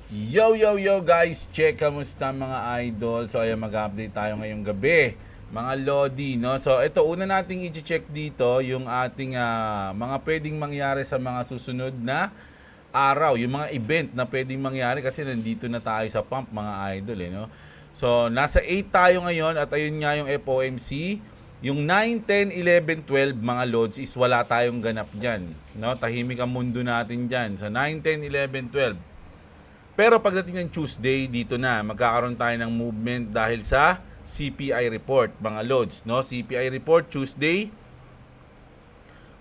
Yo, yo, yo guys! Check, kamusta mga idol? So ayan, mag-update tayo ngayong gabi, mga Lodi, no? So ito, una nating i-check dito yung ating mga pwedeng mangyari sa mga susunod na araw, yung mga event na pwedeng mangyari kasi nandito na tayo sa pump, mga idol, no? So nasa 8 tayo ngayon at ayun nga yung FOMC. Yung 9, 10, 11, 12 mga loads is wala tayong ganap dyan, no? Tahimik ang mundo natin dyan sa 9, 10, 11, 12. Pero pagdating ng Tuesday, dito na magkakaroon tayo ng movement dahil sa CPI report, mga loads, no? CPI report Tuesday,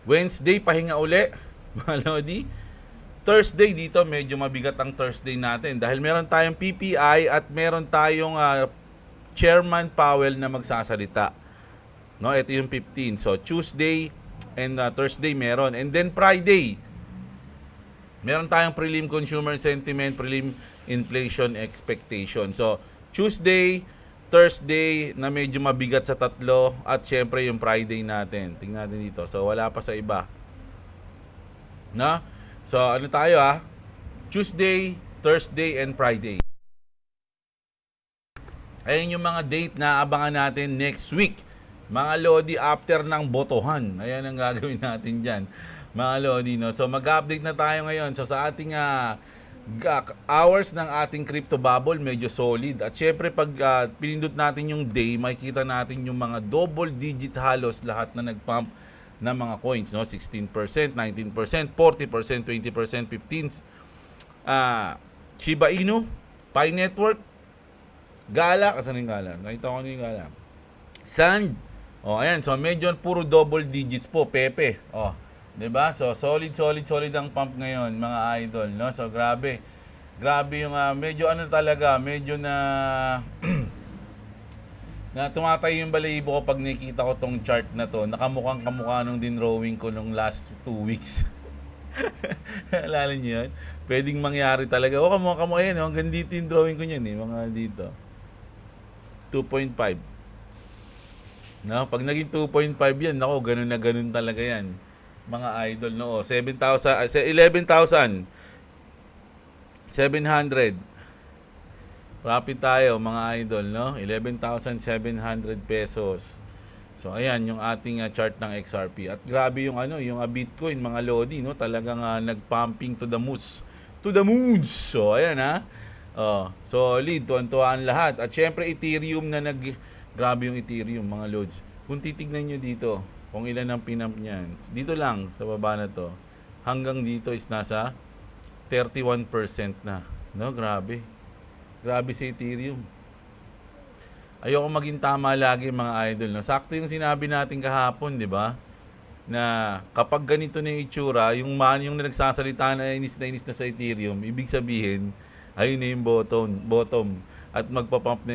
Wednesday pahinga uli, mga lodi. Thursday dito medyo mabigat ang Thursday natin dahil meron tayong PPI at meron tayong Chairman Powell na magsasalita. No, ito yung 15. So Tuesday and Thursday meron. And then Friday, meron tayong prelim consumer sentiment, prelim inflation expectation. So, Tuesday, Thursday na medyo mabigat sa tatlo at syempre yung Friday natin. Tingnan natin dito. So, wala pa sa iba. No? So, ano tayo Tuesday, Thursday, and Friday. Ayun yung mga date na abangan natin next week. Mga Lodi, after ng botohan. Ayan ang gagawin natin dyan. Mga Lodi, no? So, mag-update na tayo ngayon. So, sa ating hours ng ating crypto bubble, medyo solid. At syempre, pag pinindot natin yung day, makikita natin yung mga double digit halos lahat na nag-pump na mga coins, no? 16%, 19%, 40%, 20%, 15%. Shiba Inu, Pi Network, Gala, asan yung Gala? Nakita ko yung Gala. Sand. Ayan. So, medyo puro double digits po, Pepe. 'di ba? So, solid ang pump ngayon, mga idol, no? So, grabe. Grabe yung medyo talaga, medyo na na tumatay yung balahibo ko pag nakikita ko tong chart na to. Nakamukhang kamukha nung dinrawing ko nung last 2 weeks. Alala niyo yun? Pwedeng mangyari talaga. Kamukha yan. Hanggang dito yung drawing ko niyan, mga dito. 2.5. No, pag naging 2.5 yan, nako, ganun na ganun talaga yan. Mga idol, no. 7,000, 11,700. Profit tayo, mga idol, no. 11,700 pesos. So ayan yung ating chart ng XRP. At grabe yung yung Bitcoin, mga lodi, no. Talagang nagpumping to the moons. To the moons. So ayan solid, tuwan-tuwaan lahat. At syempre Ethereum na grabe yung Ethereum, mga loads. Kung titignan nyo dito, kung ilan ang pinump niyan. Dito lang, sa baba na to. Hanggang dito is nasa 31% na. No, grabe. Grabe si Ethereum. Ayoko maging tama lagi, mga idol. No? Sakto yung sinabi natin kahapon, di ba? Na kapag ganito na yung itsura, yung nagsasalita na inis na sa Ethereum, ibig sabihin, ayun na yung bottom at magpapump na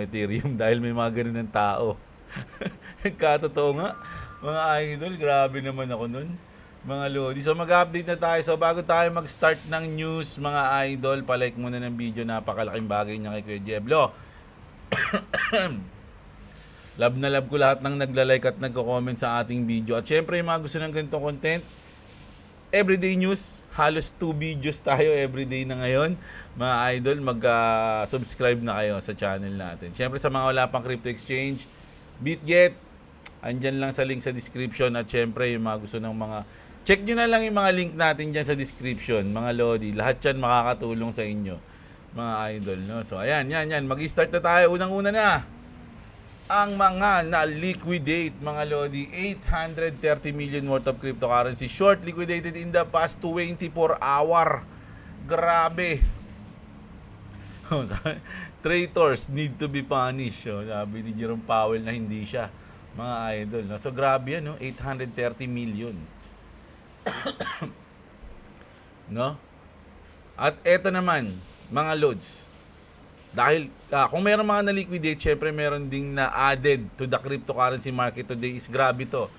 Ethereum dahil may mga ganun ng tao. Katotoo nga, mga idol, grabe naman ako nun, mga lodi. So mag-update na tayo. So bago tayo mag-start ng news, mga idol, palike muna ng video. Napakalaking bagay niya kay Kuya Jeblo. Love na love ko lahat ng nagla-like at nagko-comment sa ating video. At syempre, yung mga gusto ng ganitong content, everyday news, halos 2 videos tayo everyday na ngayon. Mga idol, mag-subscribe na kayo sa channel natin. Siyempre sa mga wala pang crypto exchange, BitGet, andyan lang sa link sa description. At siyempre yung mga gusto ng mga, check nyo na lang yung mga link natin dyan sa description, mga lodi. Lahat yan makakatulong sa inyo, mga idol, no? So ayan, yan. Mag-start na tayo. Unang-una na ang mga na-liquidate, mga lodi. 830 million worth of cryptocurrency short liquidated in the past 24 hour. Grabe. Traitors need to be punished. Sabi ni Jerome Powell na hindi siya, mga idol. No? So grabe yan, no? 830 million. No? At eto naman, mga loads. Dahil kung meron mga na-liquidate, syempre meron ding na-added to the cryptocurrency market today is grabe to.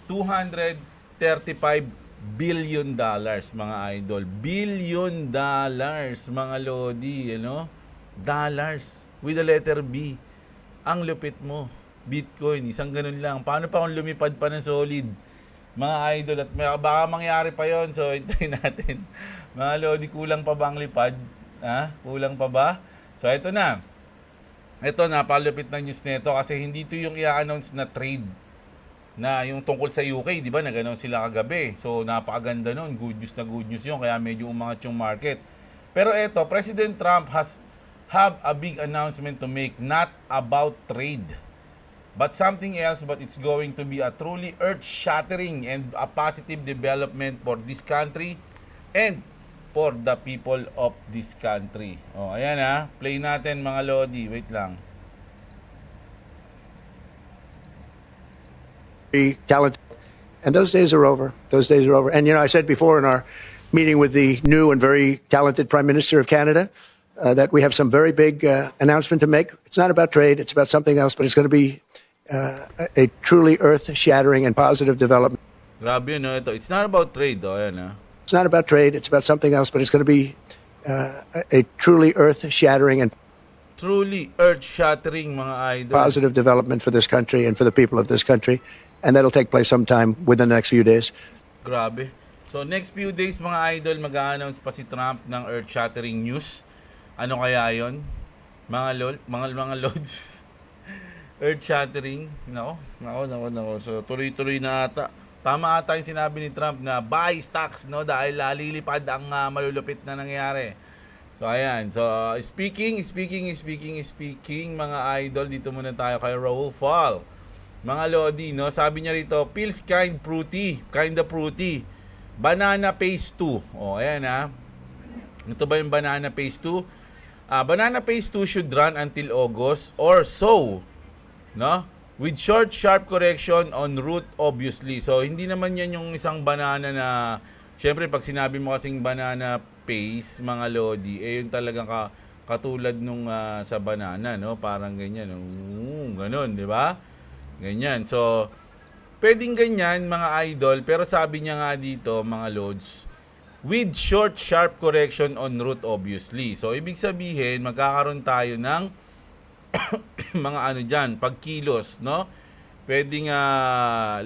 $235 billion, mga idol. Billion dollars, mga lodi, dollars with the letter B. Ang lupit mo. Bitcoin, isang ganun lang. Paano pa kung lumipad pa ng solid, mga idol? At baka mangyari pa yon. So hintayin natin. Mga lodi, kulang pa bang lipad? Kulang pa ba? So ito na. Ito, napalupit na news nito kasi hindi ito yung i-announce na trade na yung tungkol sa UK, di ba? Nag-announce sila kagabi. So napakaganda nun. Good news yun. Kaya medyo umangat yung market. Pero ito, President Trump has have a big announcement to make, not about trade, but something else. But it's going to be a truly earth-shattering and a positive development for this country and for the people of this country. Oh, ayan play natin mga Lodi. Wait lang. Talented. And those days are over. Those days are over. And, I said before in our meeting with the new and very talented Prime Minister of Canada that we have some very big announcement to make. It's not about trade. It's about something else, but it's going to be a truly earth-shattering and positive development. Grabe yun, ito. It's not about trade, ayan It's not about trade. It's about something else, but it's going to be a truly earth-shattering and truly earth-shattering, mga idol. positive development for this country and for the people of this country. And that'll take place sometime within the next few days. Grabe. So next few days mga idol, mag-a-announce pa si Trump ng earth-shattering news. Ano kaya yon? Mga lods. Earth-shattering. Nako. So tuloy-tuloy na ata. Tama ata yung sinabi ni Trump na buy stocks, dahil lalilipad ang malulupit na nangyayari. So ayan. So speaking mga idol, dito muna tayo kay Raul Fall. Mga Lodi, sabi niya rito, feels kinda fruity. Banana Phase 2. Oh, ayan Ito ba yung Banana Phase 2? Banana Phase 2 should run until August or so, with short, sharp correction on route, obviously. So, hindi naman yan yung isang banana na, syempre, pag sinabi mo kasing banana paste, mga Lodi, yung talagang katulad nung sa banana, Parang ganyan, ganun, di ba? Ganyan. So, pwedeng ganyan, mga idol, pero sabi niya nga dito, mga Lods, with short, sharp correction on route, obviously. So, ibig sabihin, magkakaroon tayo ng mga dyan, pagkilos, Pwedeng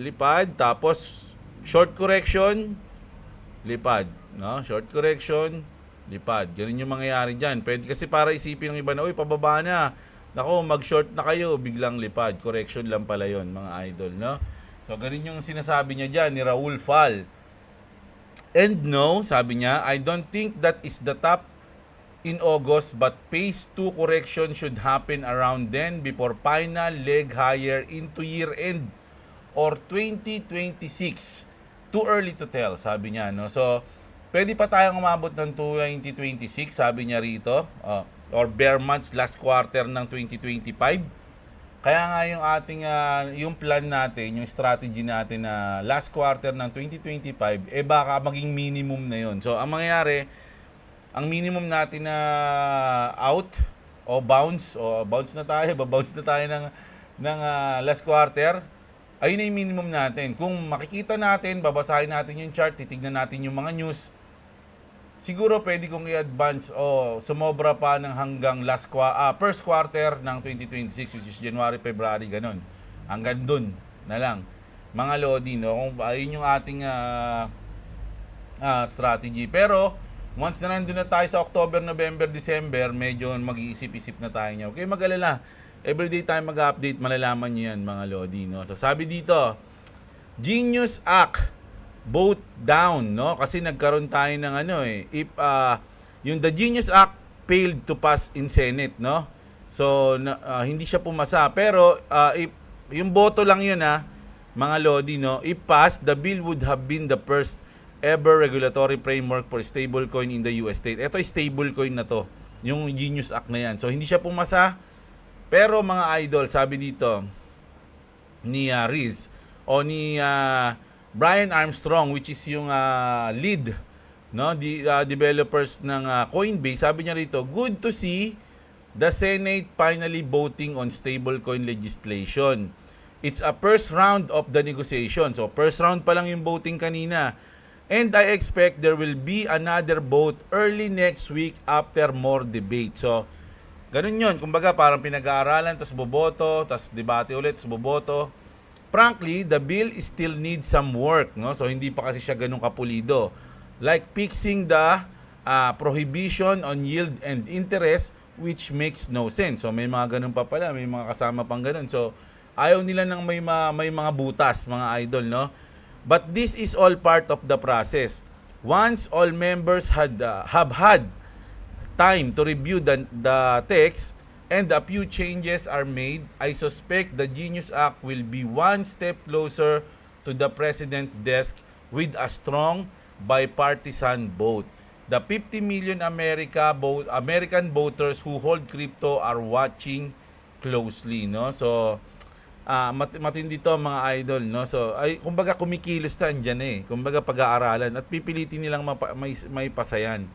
lipad, tapos short correction, lipad, Short correction, lipad. Ganun yung mangyayari dyan. Pwede kasi para isipin ng iba na, pababa na. Nako, mag-short na kayo, biglang lipad. Correction lang pala yon, mga idol, So, ganun yung sinasabi niya dyan ni Raul Fall. And no, sabi niya, I don't think that is the top in August, but phase 2 correction should happen around then before final leg higher into year-end or 2026. Too early to tell, sabi niya, So, pwede pa tayong umabot ng 2026, sabi niya rito, or bare months last quarter ng 2025. Kaya nga yung ating yung plan natin, yung strategy natin na last quarter ng 2025, baka maging minimum na yon. So, ang mangyayari, ang minimum natin na out o bounce na tayo, babounce na tayo ng last quarter, ayun na yung minimum natin. Kung makikita natin, babasahin natin yung chart, titignan natin yung mga news, siguro pwede kong i-advance o sumobra pa ng hanggang first quarter ng 2026, which is January, February, ganun. Hanggang dun na lang. Mga Lodi, kung ayun yung ating strategy. Pero, once na nandun na tayo sa October, November, December, medyo mag-iisip-isip na tayo niya. Okay, mag-alala. Everyday tayo mag-update, malalaman niyo yan, mga Lodi, So, sabi dito, Genius Act, vote down, Kasi nagkaroon tayo ng if yung the Genius Act failed to pass in Senate, So, hindi siya pumasa. Pero, if yung boto lang yun, mga Lodi, if passed, the bill would have been the first ever regulatory framework for stablecoin in the US state. Ito ay stablecoin na to, yung Genius Act na yan. So, hindi siya pumasa. Pero, mga idol, sabi dito ni Riz o ni Brian Armstrong, which is yung lead, developers ng Coinbase, sabi niya rito, good to see the Senate finally voting on stablecoin legislation. It's a first round of the negotiation. So, first round pa lang yung voting kanina. And I expect there will be another vote early next week after more debate. So, ganun yun. Kumbaga, parang pinag-aaralan, tas boboto, tas debate ulit, tas boboto. Frankly, the bill still needs some work, So, hindi pa kasi siya ganun kapulido. Like fixing the prohibition on yield and interest, which makes no sense. So may mga ganun pa pala, may mga kasama pang ganun. So ayaw nila ng may mga butas, mga idol, no? But this is all part of the process. Once all members have had time to review the text and a few changes are made, I suspect the Genius Act will be one step closer to the President's desk with a strong bipartisan vote. The 50 million American voters who hold crypto are watching closely, no? So matindi to, mga idol, no? So ay kumbaga kumikilos na andyan eh. Kumbaga pag-aaralan at pipilitin nilang may pasayan,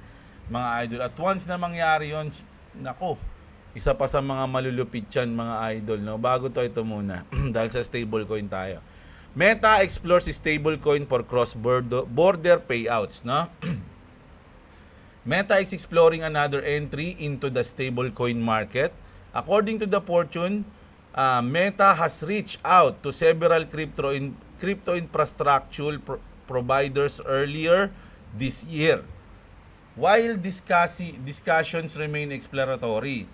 mga idol. At once na mangyari yon, nako, isa pa sa mga malulupit yan, mga idol, no? Bago to, ito muna dahil sa stablecoin tayo. Meta explores stablecoin for cross-border payouts, no? Meta is exploring another entry into the stablecoin market. According to the Fortune, Meta has reached out to several crypto infrastructure providers earlier this year. While discussions remain exploratory,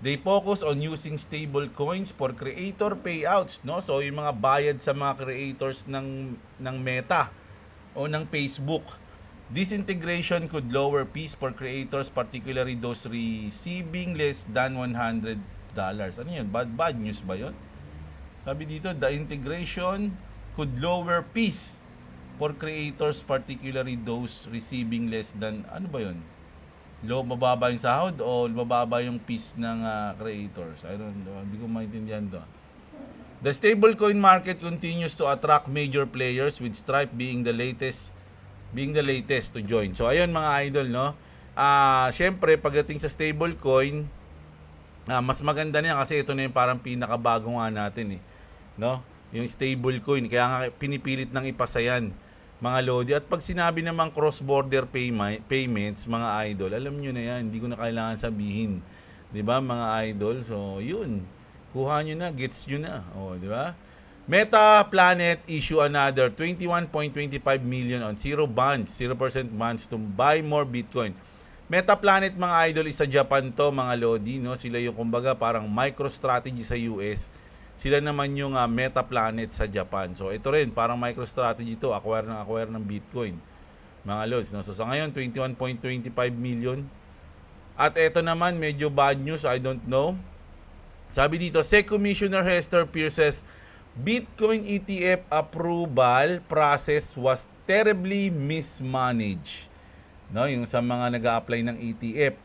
they focus on using stable coins for creator payouts, no? So yung mga bayad sa mga creators ng Meta o ng Facebook. This integration could lower fees for creators, particularly those receiving less than $100. Ano yun? Bad news ba yun? Sabi dito, the integration could lower fees for creators, particularly those receiving less than, ano ba yun? Mababa yung sahod o mababa yung fees ng creators? I don't know. Hindi ko maintindihan to. The stablecoin market continues to attract major players, with Stripe being the latest to join. So ayun, mga idol, no? Syempre pagdating sa stablecoin, mas maganda niya kasi ito na yung parang pinakabago nga natin eh, no? Yung stablecoin, kaya nga pinipilit nang ipasayan, mga lodi. At pag sinabi namang cross-border payments, mga idol, alam nyo na yan, hindi ko na kailangan sabihin. 'Di ba, mga idol? So, yun. Kuha nyo na, gets nyo na. O, 'di ba? Meta Planet issue another 21.25 million on 0% bonds to buy more Bitcoin. Meta Planet, mga idol, isa Japan to, mga lodi, no? Sila yung kumbaga parang MicroStrategy sa US. Sila naman yung Meta Planet sa Japan. So ito rin, parang MicroStrategy to, acquire ng Bitcoin, mga lods, no? So sa ngayon 21.25 million. At ito naman, medyo bad news, I don't know. Sabi dito, SEC Commissioner Hester Peirce, Bitcoin ETF approval process was terribly mismanaged. No, yung sa mga nag-a-apply ng ETF.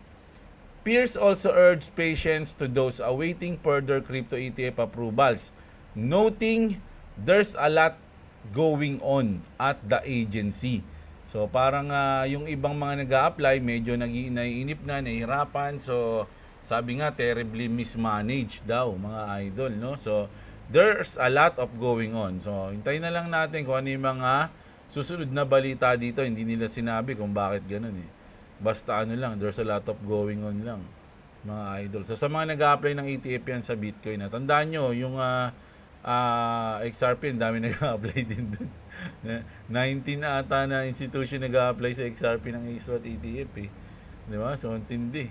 Peirce also urged patience to those awaiting further crypto ETF approvals, noting there's a lot going on at the agency. So parang yung ibang mga nag-a-apply medyo naiinip na, nahihirapan. So sabi nga, terribly mismanaged daw, mga idol, no? So there's a lot of going on. So hintayin na lang natin kung ano yung mga susunod na balita dito. Hindi nila sinabi kung bakit ganun eh. Basta ano lang, there's a lot of going on lang, mga idol. So sa mga nag-a-apply ng ETF yan sa Bitcoin, tandaan nyo, yung XRP, ang dami nag-a-apply din dun. 19 ata na institution nag-a-apply sa XRP ng ETF eh. Di ba? So, tindi.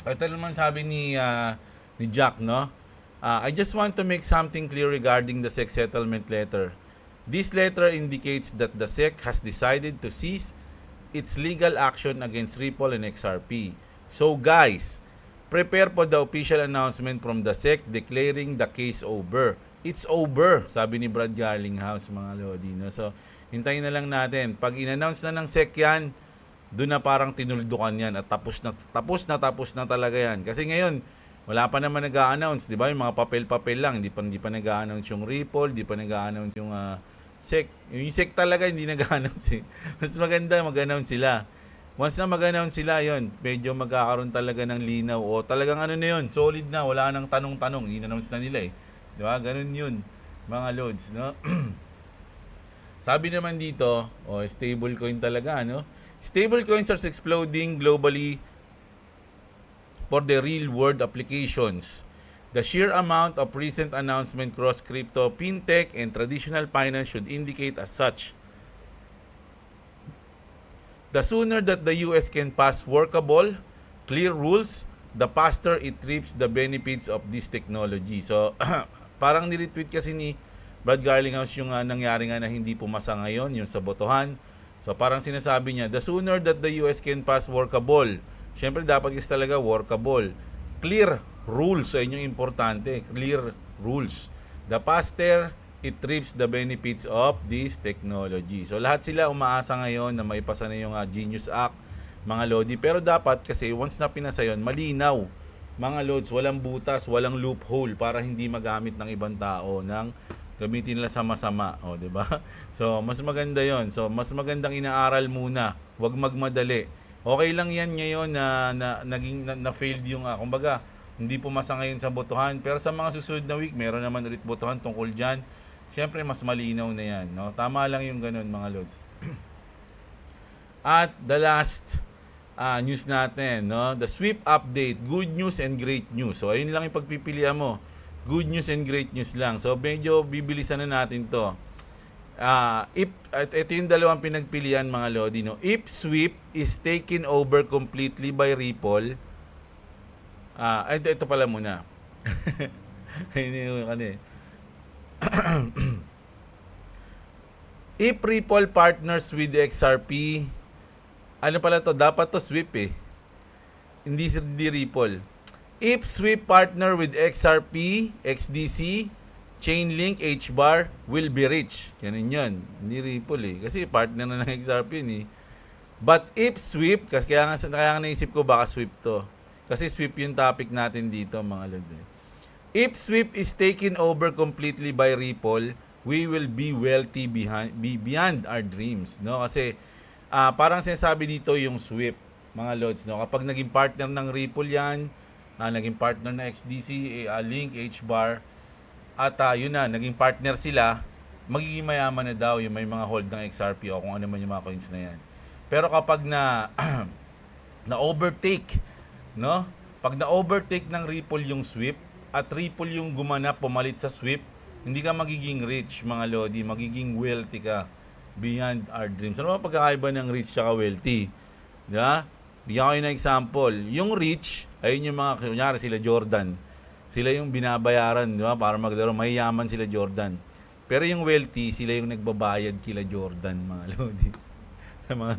Ito naman sabi ni Jack, no? I just want to make something clear regarding the SEC settlement letter. This letter indicates that the SEC has decided to cease its legal action against Ripple and XRP. So guys, prepare for the official announcement from the SEC declaring the case over. It's over, sabi ni Brad Garlinghouse, mga lodi, no? So hintayin na lang natin. Pag in-announce na ng SEC yan, doon na parang tinuldukan yan at tapos na talaga yan. Kasi ngayon, wala pa naman nag-a-announce, di ba? Yung mga papel-papel lang, hindi pa nag-a-announce yung Ripple, hindi pa nag-a-announce yung SEC. Yung SEC talaga hindi nag-a-announce eh. Mas maganda mag-announce sila. Once na mag-announce sila, yon, medyo magkakaroon talaga ng linaw o talagang ano na yun, solid na, wala nang tanong-tanong, in-announce na nila eh. Di ba? Ganun yun, mga loads, no? Sabi naman dito, stablecoin talaga, no? Stablecoins are exploding globally for the real-world applications. The sheer amount of recent announcement across crypto, fintech, and traditional finance should indicate as such. The sooner that the US can pass workable, clear rules, the faster it reaps the benefits of this technology. So, parang niretweet kasi ni Brad Garlinghouse yung nangyari nga na hindi pumasa ngayon, yung sa botohan. So, parang sinasabi niya, the sooner that the US can pass workable, syempre dapat is talaga workable. Clear rules sa inyong importante, clear rules. The faster it reaps the benefits of this technology. So lahat sila umaasa ngayon na maipasa na yung Genius Act, mga Lodi. Pero dapat kasi once na pinasa yun, malinaw, mga Lods, walang butas, walang loophole para hindi magamit ng ibang tao ng gamitin nila sa masama, o, di ba? So mas maganda yon. So mas magandang inaaral muna, huwag magmadali. Okay lang yan ngayon na failed yung kumbaga hindi pumasa ngayon sa botohan, pero sa mga susunod na week meron naman ulit botohan tungkol diyan. Siyempre, mas malinaw na yan. No? Tama lang yung ganun, mga Lods. At the last news natin, no? The sweep update, good news and great news. So, ayun lang yung pagpipilian mo. Good news and great news lang. So, medyo bibilisan na natin to. Ito yung dalawang pinagpilian, mga Lodi. No? If sweep is taken over completely by Ripple, ito pala muna. Ayun yung If Ripple partners with XRP, ano pala to? Dapat to sweep eh. Hindi Ripple. If sweep partner with XRP, XDC, Chainlink, HBAR will be rich. Ganun yun. Hindi Ripple eh. Kasi partner na ng XRP yun eh. But if sweep, kasi kaya nga naisip ko baka sweep to. Kasi sweep yung topic natin dito, mga Lods eh. If sweep is taken over completely by Ripple, we will be wealthy beyond our dreams, no? Kasi parang sinasabi dito yung sweep, mga Lods, no? Kapag naging partner ng Ripple 'yan, naging partner ng XDC, Link, HBAR, at yun na, naging partner sila, magiging mayaman na daw yung may mga hold ng XRP o kung ano man yung mga coins na 'yan. Pero kapag na overtake, no? Pag na overtake ng Ripple yung sweep, at Ripple yung gumanap pumalit sa sweep, hindi ka magiging rich, mga Lodi, magiging wealthy ka beyond our dreams. Ano ba pagkakaiba ng rich at wealthy? Diba? Bigyan ko ng example. Yung rich, ayun yung mga, kunyari sila Jordan. Sila yung binabayaran, diba? Para maglaro, mayayaman sila Jordan. Pero yung wealthy, sila yung nagbabayad kila Jordan, mga Lodi. Sa mga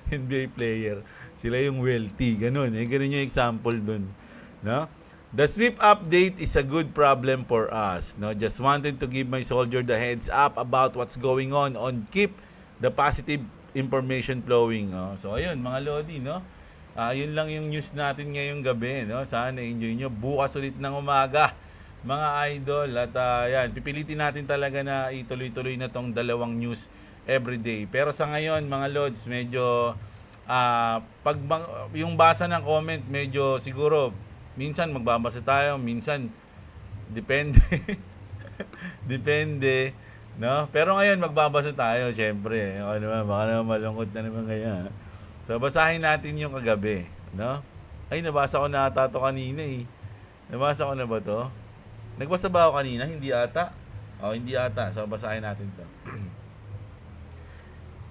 NBA player. Sila yung wealthy. Ganun. Ganun yung example dun. No? The sweep update is a good problem for us. No, just wanted to give my soldier the heads up about what's going on keep the positive information flowing. No? So ayun, mga Lodi, no? Yun lang yung news natin ngayong gabi, no? Sana enjoy nyo. Bukas ulit ng umaga, mga idol. At yan, pipilitin natin talaga na ituloy-tuloy na tong dalawang news everyday. Pero sa ngayon, mga Lods, medyo yung basa ng comment, medyo siguro minsan magbabasa tayo, minsan depende. Depende, no? Pero ngayon magbabasa tayo, syempre. Ano naman, baka naman malungkot na naman kaya. So basahin natin yung kagabi, no? Ay, nabasa ko na ata to kanina eh. Nabasa ko na ba to? Nagbasa ba ako kanina? Hindi ata. Hindi ata. So basahin natin to.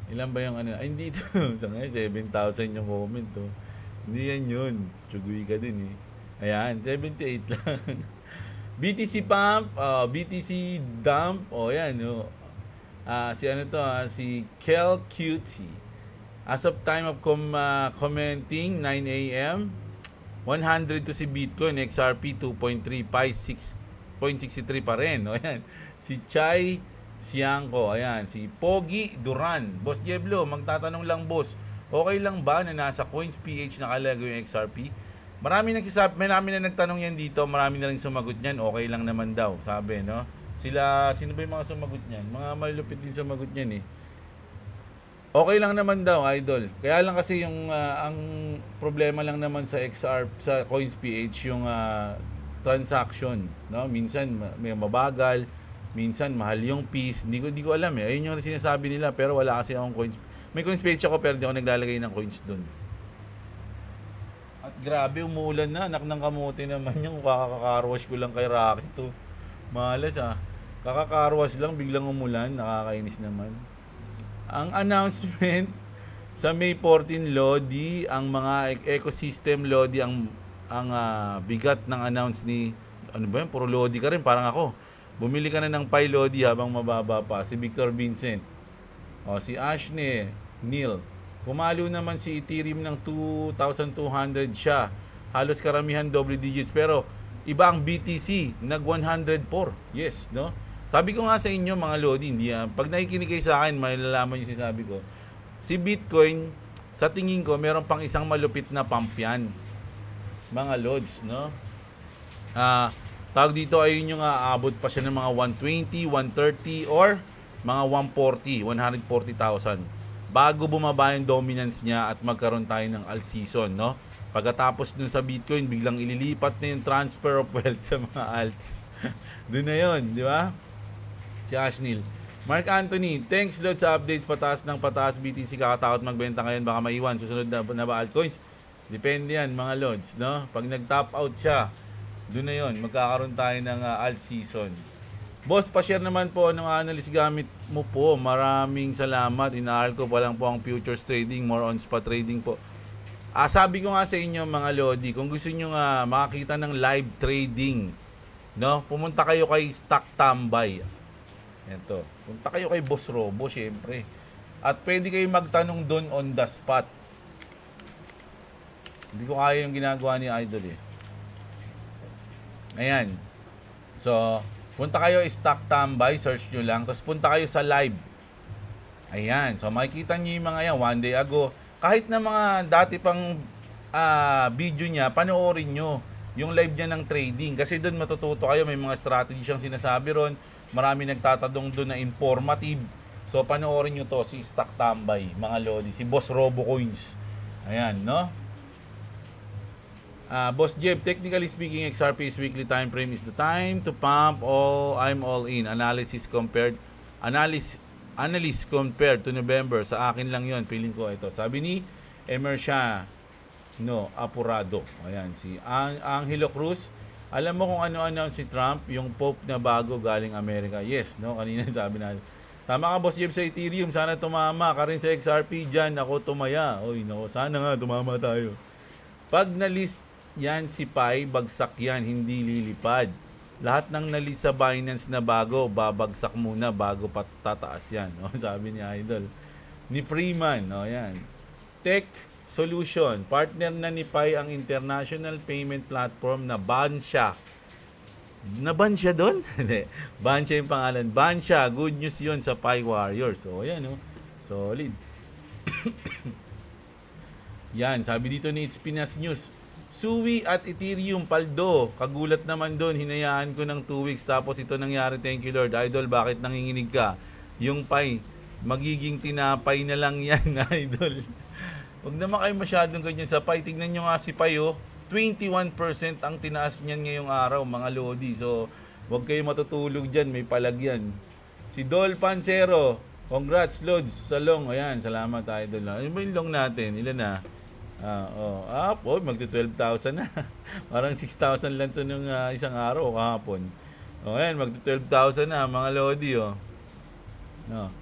Ilan ba yung ano? Ay, hindi to. So ngayon, 7,000 yung comment to. Hindi yan yun. Tsugoy ka din eh. Ayan, 78 lang. BTC Pump, BTC Dump, yan, no. Si ano to, si Kel Cutie. As of time of commenting, 9 a.m., 100 to si Bitcoin, XRP 2.356.63 pa rin. Ayan, si Chai Siangco, ayan, si Pogi Duran. Boss Diablo, magtatanong lang boss, okay lang ba na nasa Coins PH nakalagay yung XRP? Marami na nagtanong yan dito, marami na rin sumagot niyan, okay lang naman daw, sabi, no? Sino ba yung mga sumagot niyan? Mga malupit din sumagot niyan eh. Okay lang naman daw, idol. Kaya lang kasi yung ang problema lang naman sa sa Coins PH yung transaction, no? Minsan may mabagal, minsan mahal yung fees. Hindi ko alam eh. Ayun yung sinasabi nila, pero wala kasi akong coins. May Coins PH ako pero hindi ako naglalagay ng coins doon. At grabe, umuulan na. Anak ng kamote naman yung kakakarwash ko lang kay Rocky to. Malas kakakarwash lang, biglang umulan. Nakakainis naman. Ang announcement Sa May 14, Lodi, ang mga ecosystem Lodi ang bigat ng announce ni ano ba yun? Puro Lodi ka rin parang ako. Bumili ka na ng Pi Lodi habang mababa pa. Si Victor Vincent. O si Ashne Neil. Pumalo naman si Ethereum ng 2,200 siya. Halos karamihan double digits pero iba ang BTC nag 104. Yes, no? Sabi ko nga sa inyo mga Lodi, hindi pag nakikinig kayo sa akin, malalaman niyo sinasabi ko. Si Bitcoin, sa tingin ko, meron pang isang malupit na pump yan. Mga Lods, no? Tawag dito ayun yung aabot pa siya ng mga 120, 130, or mga 140, 140,000. Bago bumaba yung dominance niya at magkaroon tayo ng alt season, no? Pagkatapos dun sa Bitcoin, biglang ililipat na yung transfer of wealth sa mga alts. Doon na yun, di ba? Si Ashnil. Mark Anthony, thanks Lord sa updates, pataas ng pataas BTC, kakatakot magbenta ngayon, baka maiwan, susunod na ba altcoins? Depende yan mga Lords, no? Pag nag-top out siya, doon na yun, magkakaroon tayo ng alt season. Boss, pa-share naman po ng analyst gamit mo po. Maraming salamat. Inaaral ko pa lang po ang futures trading, more on spot trading po. Sabi ko nga sa inyo mga Lodi, kung gusto nyo nga makakita ng live trading, no? Pumunta kayo kay Stock Tambay. Ito. Punta kayo kay Boss Robo, syempre. At pwede kayo magtanong doon on the spot. Hindi ko kaya yung ginagawa ni Idol eh. Ayan. So, punta kayo Stock Tambay, search nyo lang. Tapos punta kayo sa live. Ayan. So, makikita nyo yung mga yan. One day ago. Kahit na mga dati pang video niya, panoorin nyo yung live niya ng trading. Kasi doon matututo kayo. May mga strategy siyang sinasabi ron. Marami nagtatadong doon na informative. So, panoorin nyo to, si Stock Tambay, mga Lodi, si Boss Robo Coins. Ayan, no? Boss Jeb, technically speaking, XRP's weekly time frame is the time to pump. I'm all in. Analyst compared to November. Sa akin lang yon, feeling ko ito. Sabi ni Emersha, no, Apurado. Ayan, si Angelo Cruz. Alam mo kung ano-ano si Trump, yung Pope na bago galing Amerika. Yes, no? Kanina sabi na. Tama ka, Boss Jeb, sa Ethereum. Sana tumama ka rin sa XRP dyan. Ako tumaya. Oy, no, sana nga tumama tayo. Pag na-list yan si Pi, bagsak yan, hindi lilipad. Lahat ng na-list sa Binance na bago, babagsak muna bago tataas yan. No? Sabi ni Idol. Ni Freeman, no, yan. Tech Solution, partner na ni Pi ang international payment platform na Bansha. Na-ban siya doon? Hindi. Bansha yung pangalan. Bansha, good news yun sa Pi Warriors. So, ayan, no? Solid. Yan, sabi dito ni It's Pinas News. Sui at Ethereum, paldo. Kagulat naman doon. Hinayaan ko ng 2 weeks. Tapos ito nangyari. Thank you, Lord. Idol, bakit nanginginig ka? Yung Pi, magiging tinapay na lang yan, Idol. Huwag naman kayo masyadong ganyan sa Pi. Tignan nyo nga si Pi, oh. 21% ang tinaas niyan ngayong araw, mga Lodi. So, huwag kayo matutulog dyan. May palagyan. Si Dol Pansero. Congrats, Lods. Sa long. Ayan, salamat, Idol. Ano ba yung long natin? Ilan na? Magti 12,000 na. Parang 6,000 lang to nung isang araw kahapon. Ayan, magti 12,000 na, mga Lodi, oh. No.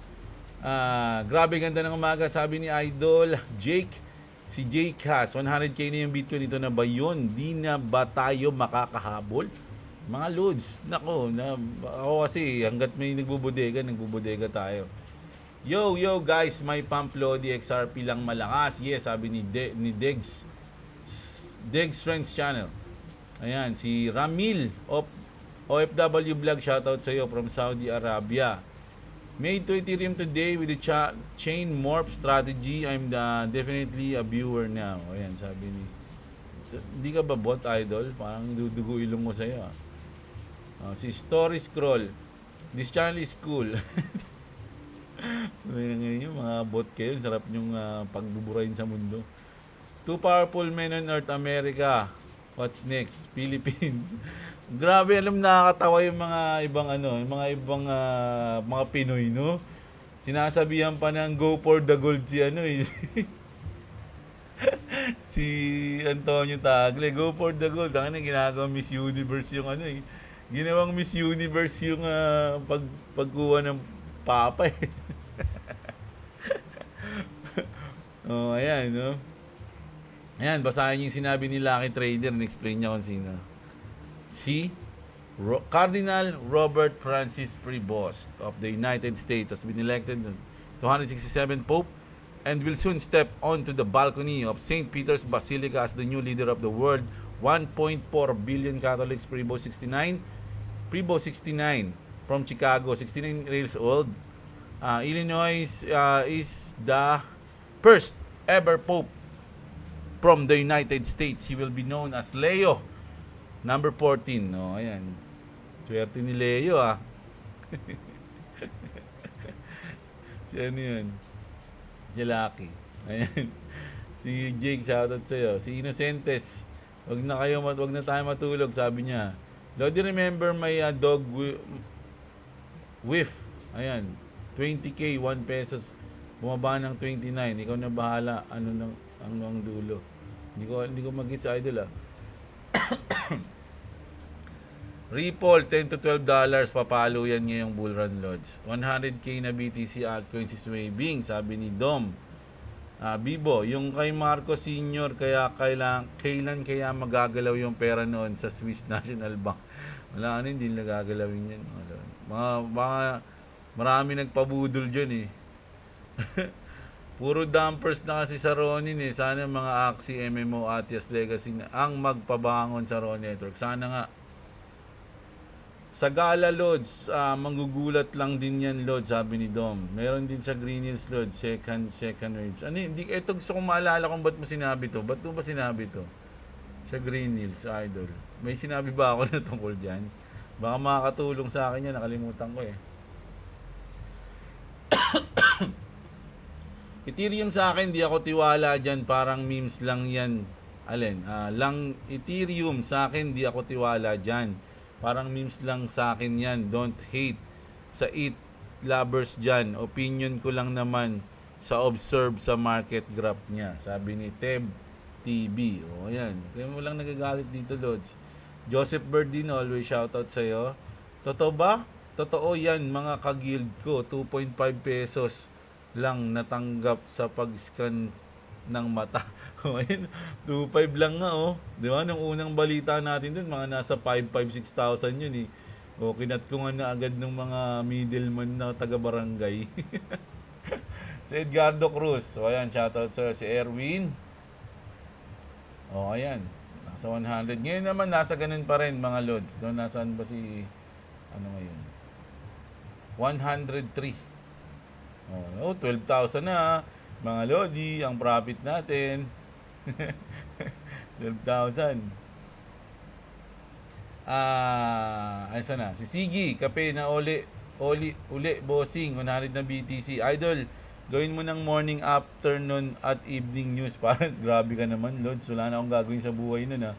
Grabe ganda ng umaga, sabi ni Idol Jake. Si Jake has 100k na yung Bitcoin. Ito na ba yun? Di na ba tayo makakahabol? Mga Lods, nako, ako kasi hanggat may nagbubodega tayo. Yo guys, may pump Lodi XRP lang malakas. Yes, sabi ni Degs Strengths Channel. Ayan, si Ramil of OFW Vlog, shoutout sa iyo from Saudi Arabia. Made to Ethereum today with the chain morph strategy. I'm definitely a viewer now. Ayan, sabi ni. Hindi ka ba bot, Idol? Parang dudugo ilong mo sa'yo. Si Story Scroll. This channel is cool. Ngayon yung mga bot kayo. Sarap yung pagbuburahin sa mundo. Two powerful men on North America. What's next? Philippines. Grabe, nakakatawa yung mga ibang mga Pinoy, no? Sinasabihan pa ng go for the gold si Antonio Tagle, go for the gold. Ang ginagawa Miss Universe yung ginawang Miss Universe yung pagkuha ng papa eh. Oh, ayan, no? Ayan, basahin yung sinabi ni Lucky Trader, in-explain niya kung sino. Si Cardinal Robert Francis Prevost of the United States has been elected the 267th Pope and will soon step onto the balcony of St. Peter's Basilica as the new leader of the world 1.4 billion Catholics. Prevost 69 from Chicago, 69 years old. Illinois is the first ever Pope from the United States. He will be known as Leo number 14. Oh, ayan. Swerte ni Leo, ah. Si ano yun? Si Lucky. Ayan. Si Jake, shoutout sa'yo. Si Innocentes, wag na tayo matulog, sabi niya. Lodi, remember my dog whiff. Ayan. 20k, 1 pesos. Bumaba ng 29. Ikaw na bahala. Ano ang dulo. Hindi ko mag-gets, idol, ah. Ripple, $10 to $12, papalo yan ngayong bull run, Lods. 100k na BTC altcoins is waving, sabi ni Dom. Bibo, yung kay Marcos Sr., kailan kaya magagalaw yung pera noon sa Swiss National Bank? Wala, hindi nagagalawin yan. Marami nagpabudol dyan, eh. Puro dumpers na kasi sa Ronin, eh. Sana mga Axie, MMO, Atias Legacy na ang magpabangon sa Ronin Network. Sana nga. Sa Gala, Lods, manggugulat lang din yan, Lods, sabi ni Dom. Meron din sa Green Hills, Lods, second wave. Ano, ito gusto kong maalala kung ba't mo sinabi to. Ba't mo ba sinabi to? Sa Green Hills, idol. May sinabi ba ako na tungkol dyan? Baka makakatulong sa akin yan, nakalimutan ko, eh. Ethereum sa akin, di ako tiwala dyan, parang memes lang yan. Alin? Ethereum sa akin, di ako tiwala dyan. Parang memes lang sa akin yan. Don't hate sa ETH lovers dyan. Opinion ko lang naman sa observe sa market graph niya. Sabi ni Teb TV. O, ayan. Kaya mo lang nagagalit dito, Lods. Joseph Berdin, always shoutout sa'yo. Totoo ba? Totoo yan, mga kagild ko. 2.5 pesos lang natanggap sa pag-scan ng mata. 2.5 lang nga, oh. Di ba? Nung unang balita natin dun, mga nasa 6,000 yun, eh. O, kinat ko nga na agad ng mga middleman na taga-barangay. Si Edgardo Cruz. O, ayan, shoutout sa si Erwin. O, ayan. Nasa 100. Ngayon naman, nasa ganun pa rin, mga Lods. Doon, nasaan ba si, ano ngayon? 103. O, 12,000 na, mga Lodi, ang profit natin. 12,000. Ay sana. Si Sigi, kape na uli, bossing, 100 na BTC. Idol, gawin mo ng morning, afternoon, at evening news. Parang grabe ka naman, Lods. Wala na akong gagawin sa buhay nun, ha.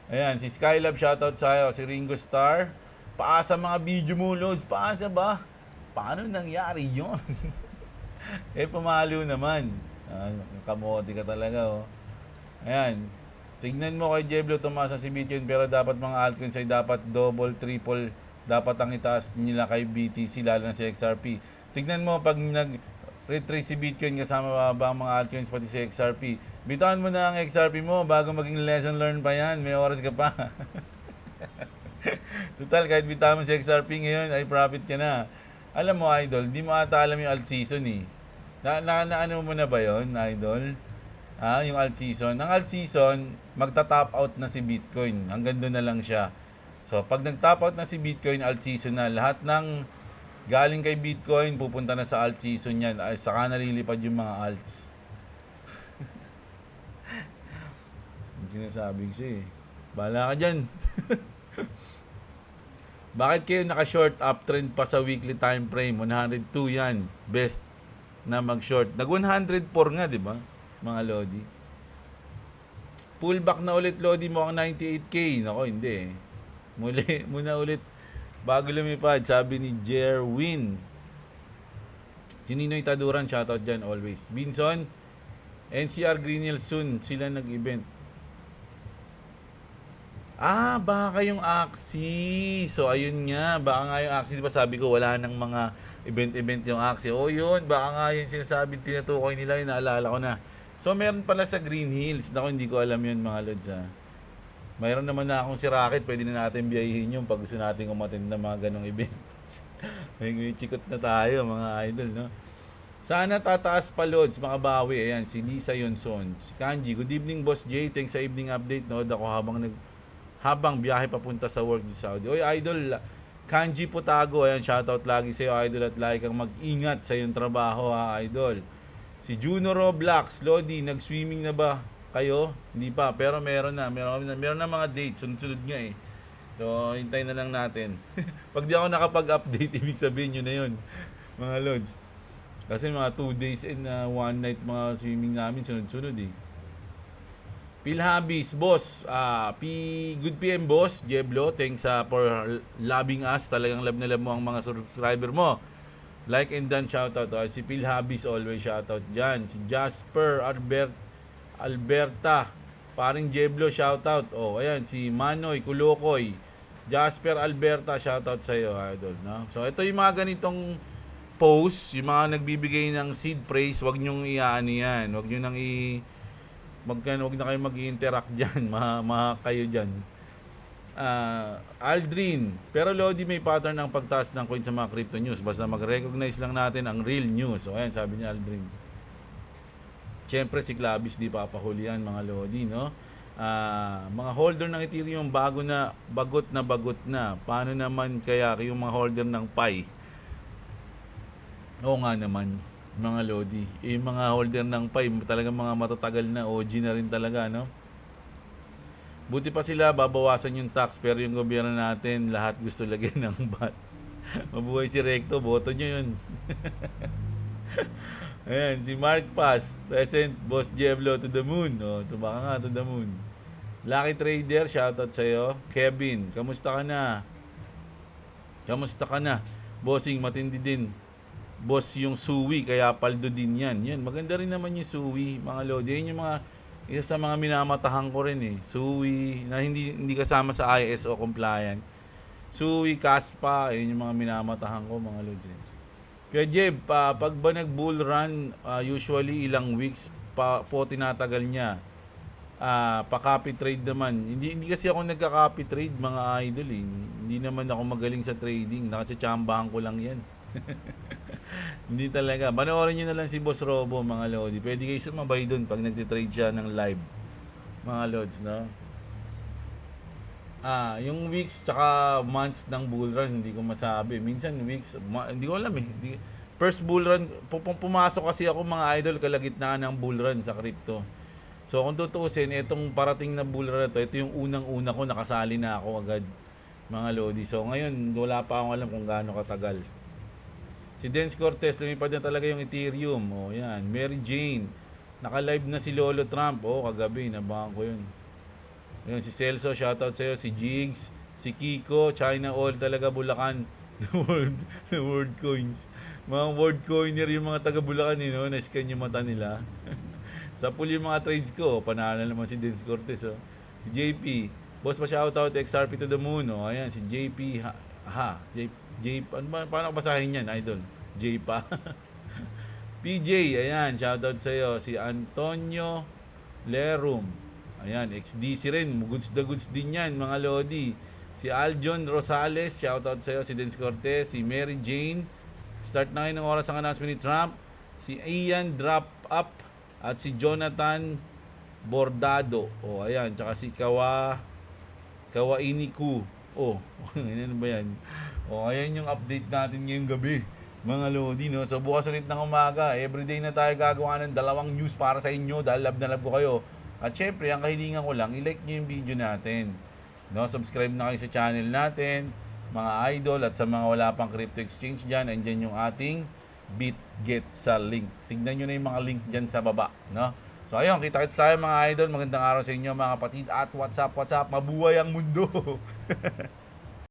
Ayan, si Skylab, shoutout sa'yo. Si Ringo Star, paasa mga video mo, Lods. Paasa ba? Paano nangyari yon? Pamalo naman. Kamote ka talaga, oh. Ayan. Tignan mo kay Jeblo, tumasa si Bitcoin, pero dapat mga altcoins ay dapat double, triple, dapat ang itaas nila kay BTC, lalo na si XRP. Tignan mo pag nag-retrace si Bitcoin kasama ba ang mga altcoins pati si XRP. Bitawan mo na ang XRP mo bago maging lesson learned pa yan. May oras ka pa. Total, kahit bitawan mo si XRP ngayon, ay profit ka na. Alam mo, idol, di mo ata alam yung alt season, eh. Ano mo na ba yun, idol? Yung alt season. Ang alt season, magta-top out na si Bitcoin. Hanggang doon na lang siya. So, pag nag-top out na si Bitcoin, alt season na. Lahat ng galing kay Bitcoin, pupunta na sa alt season yan. Ay, saka nalilipad yung mga alts. Yung sinasabi ko siya, eh. Bahala ka dyan. Bakit kayo naka-short uptrend pa sa weekly time frame? 102 yan. Best na mag-short. Nag-104 nga, di ba? Mga Lodi. Pullback na ulit, Lodi mo ang 98k. Nako, hindi, eh. Muna ulit bago lumipad, sabi ni Jerwin. Si Ninoy Taduran, shoutout dyan always. Binson, NCR Green Hills soon sila nag-event. Baka yung Axie. So, ayun nga. Baka nga yung Axie. Diba sabi ko, wala nang mga event yung Axie. Yun. Baka nga yung sinasabi, tinutukoy nila. Yung naalala ko na. So meron pala sa Green Hills. Naku, hindi ko alam yun mga lods ha. Mayroon naman na akong si Rocket, pwede na natin biyahin yung pag gusto natin umattend ng mga ganong event. May chikot na tayo mga idol, no? Sana tataas pa lods, makabawi. Ayan, si Lisa Yonson. Si Kanji, good evening Boss J. Thanks sa evening update. Nood ako habang biyahe papunta sa work di Saudi. Oy, idol, Kanji Putago. Ayan, shoutout lagi sa iyo, idol, at lagi kang mag-ingat sa iyong trabaho, ha, idol. Si Juno Roblox, Lodi, nag-swimming na ba kayo? Hindi pa, pero meron na mga dates, sunod-sunod nga eh. So, hintayin na lang natin. Pag di ako nakapag-update, ibig sabihin yun na yun, mga lods. Kasi mga 2 days and 1 night mga swimming namin, sunod-sunod eh. Pilhabis, boss, good PM boss, Jeblo, thanks for loving us. Talagang love na love mo ang mga subscriber mo. Like and done, shoutout. Si Pilhabis, always shoutout dyan. Si Jasper Alberta, paring Jeblo, shoutout. Oh, ayan, si Manoy Kulokoy, Jasper Alberta, shoutout sa iyo, idol, no? So, ito yung mga ganitong post, yung mga nagbibigay ng seed praise, wag nyong iyaano yan. Wag nyo nang wag na kayo mag-interact dyan, kayo dyan. Aldrin, pero Lodi, may pattern ng pagtaas ng coin sa mga crypto news. Basta mag-recognize lang natin ang real news. So, ayan, sabi niya Aldrin. Siyempre, si Clavis di papahulian, mga Lodi, no? Mga holder ng Ethereum, bagot na. Paano naman kaya yung mga holder ng Pi? Oo nga naman, mga Lodi. Yung mga holder ng Pi, talagang mga matatagal na, OG na rin talaga, no? Buti pa sila, babawasan yung tax, pero yung gobyerno natin, lahat gusto lagyan ng VAT. Mabuhay si Recto, boto nyo yun. Ayan, si Mark Paz, present, Boss Jeblo, to the moon. O, tumaka nga, to the moon. Lucky Trader, shoutout sa'yo. Kevin, kamusta ka na? Bossing, matindi din. Boss, yung suwi, kaya paldo din yan. Yan, maganda rin naman yung suwi, mga Lodi. Yan yung isa sa mga minamatahan ko rin eh. Suwi, na hindi kasama sa ISO compliant. Suwi, Kaspa, yun yung mga minamatahan ko, mga Lods eh. Kaya Jeb, pag ba nag-bull run, usually ilang weeks po tinatagal niya. Pa-copy trade naman. Hindi kasi ako nagka-copy trade, mga idol eh. Hindi naman ako magaling sa trading. Nakachachambahan ko lang yan. Hindi talaga. Panoorin nyo na lang si Boss Robo, mga Lodi. Pwede kayo sumabay dun pag nagtitrade siya ng live, mga Lods, no? Yung weeks tsaka months ng bull run, hindi ko masabi. Minsan weeks, hindi ko alam eh. First bull run, pumasok kasi ako, mga idol, kalagitnaan ng bull run sa crypto. So kung tutuusin, itong parating na bull run ito yung unang-una ko, nakasali na ako agad, mga Lodi. So ngayon, wala pa akong alam kung gaano katagal. Si Dance Cortez, lumipad na talaga yung Ethereum. O yan. Mary Jane, naka-live na si Lolo Trump. O, kagabi, nabangan ko yun. Ayun, si Celso, shoutout sa'yo. Si Jigs, si Kiko, China All, talaga Bulacan. The world coins. Mga world coiner yung mga taga Bulacan, no? Na-scan yung mata nila. Sa pool yung mga trades ko, panalo naman si Dance Cortez. Oh. Si JP, boss pa shoutout, XRP to the moon. O, ayan, si JP, paano basahin yan, idol? J pa. PJ, ayan, shoutout sa'yo. Si Antonio Lerum, ayan, XDC rin, goods din yan, mga Lodi. Si Aljon Rosales, shoutout sa'yo. Si Dance Cortez, si Mary Jane, start na ngayon ng oras ang announcement ni Trump. Si Ian Drop Up, at si Jonathan Bordado. O, ayan, tsaka si Kawainiku. O, ano ba yan? O, ayan yung update natin ngayong gabi, mga Lodi, no? So, bukas ulit ng umaga, everyday na tayo gagawa ng 2 news para sa inyo dahil love na love ko kayo. At syempre, ang kahilingan ko lang, i-like nyo yung video natin. No? Subscribe na kayo sa channel natin, mga idol, at sa mga wala pang crypto exchange dyan, andyan yung ating BitGet sa link. Tignan nyo na yung mga link dyan sa baba, no? So, ayun, kita-kits tayo, mga idol. Magandang araw sa inyo, mga kapatid. At what's up, mabuhay ang mundo.